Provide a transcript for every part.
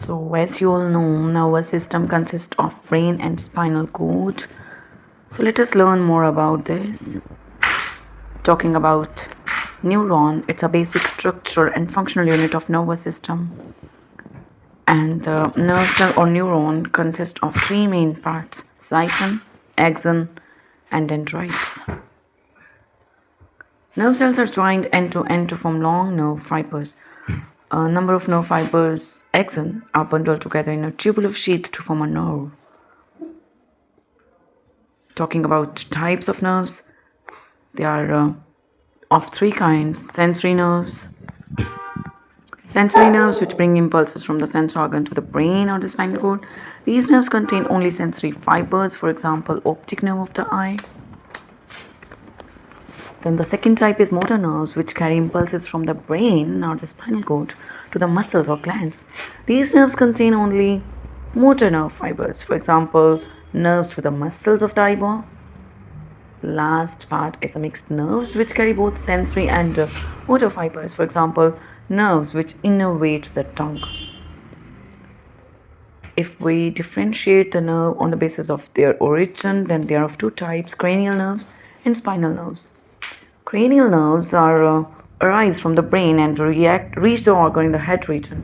So, as you all know, nervous system consists of brain and spinal cord. So, let us learn more about this. Talking about neuron, it's a basic structure and functional unit of nervous system. And the nerve cell or neuron consists of three main parts: cyton, axon, and dendrites. Nerve cells are joined end to end to form long nerve fibers. A number of nerve fibers, axon, are bundled together in a tubular sheath to form a nerve. Talking about types of nerves, they are of three kinds: sensory nerves. Sensory nerves, which bring impulses from the sense organ to the brain or the spinal cord. These nerves contain only sensory fibers, for example, optic nerve of the eye. Then the second type is motor nerves, which carry impulses from the brain or the spinal cord to the muscles or glands. These nerves contain only motor nerve fibers, for example, nerves to the muscles of the eyeball. Last part is the mixed nerves, which carry both sensory and motor fibers, for example, nerves which innervate the tongue. If we differentiate the nerve on the basis of their origin, then they are of two types: cranial nerves and spinal nerves. Cranial nerves arise from the brain and reach the organ in the head region.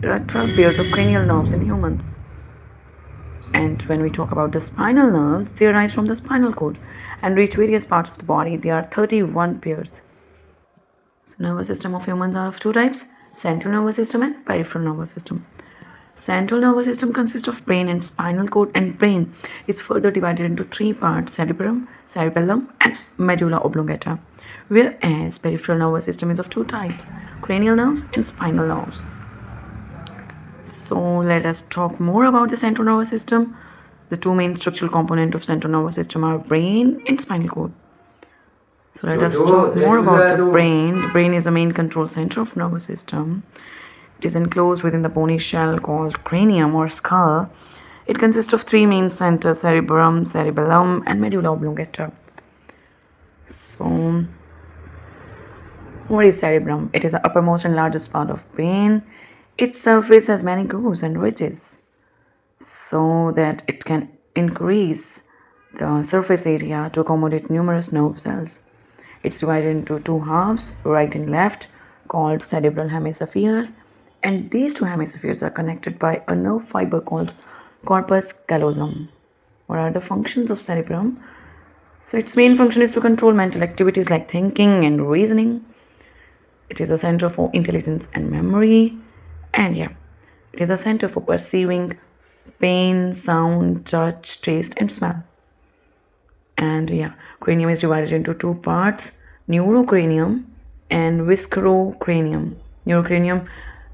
There are 12 pairs of cranial nerves in humans. And when we talk about the spinal nerves, they arise from the spinal cord and reach various parts of the body. There are 31 pairs. So, nervous system of humans are of two types: central nervous system and peripheral nervous system. Central nervous system consists of brain and spinal cord, and brain is further divided into three parts: cerebrum, cerebellum, and medulla oblongata. Whereas peripheral nervous system is of two types: cranial nerves and spinal nerves. So let us talk more about the central nervous system. The two main structural components of central nervous system are brain and spinal cord. So let us talk more about the brain. The brain is the main control center of nervous system. It is enclosed within the bony shell called cranium or skull. It consists of three main centers: cerebrum, cerebellum, and medulla oblongata. So, what is cerebrum? It is the uppermost and largest part of brain. Its surface has many grooves and ridges so that it can increase the surface area to accommodate numerous nerve cells. It's divided into two halves, right and left, called cerebral hemispheres, and these two hemispheres are connected by a nerve fiber called corpus callosum. What are the functions of cerebrum? So its main function is to control mental activities like thinking and reasoning. It is a center for intelligence and memory, and it is a center for perceiving pain, sound, touch, taste, and smell. And cranium is divided into two parts: neurocranium and viscerocranium. Neurocranium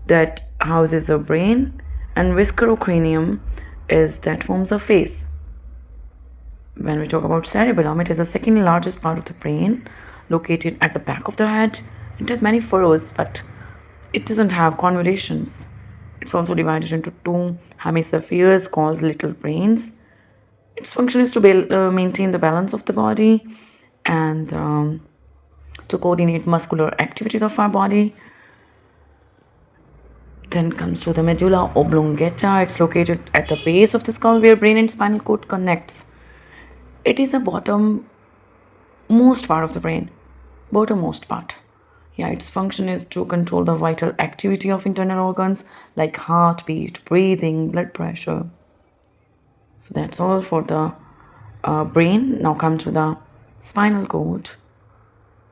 that houses the brain, and viscerocranium is that forms a face. When we talk about cerebellum, it is the second largest part of the brain, located at the back of the head. It has many furrows, but it doesn't have convolutions. It's also divided into two hemispheres called little brains. Its function is to maintain the balance of the body and to coordinate muscular activities of our body. Then comes to the medulla oblongata. It's located at the base of the skull where brain and spinal cord connects. It is the bottommost part of the brain. Bottommost part. Its function is to control the vital activity of internal organs like heartbeat, breathing, blood pressure. So that's all for the brain. Now come to the spinal cord.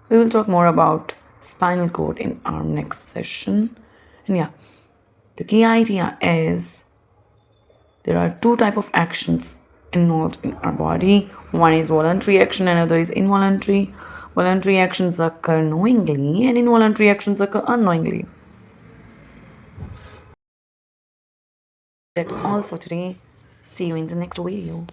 We will talk more about spinal cord in our next session. And the key idea is there are two types of actions involved in our body. One is voluntary action, another is involuntary. Voluntary actions occur knowingly and involuntary actions occur unknowingly. That's all for today. See you in the next video.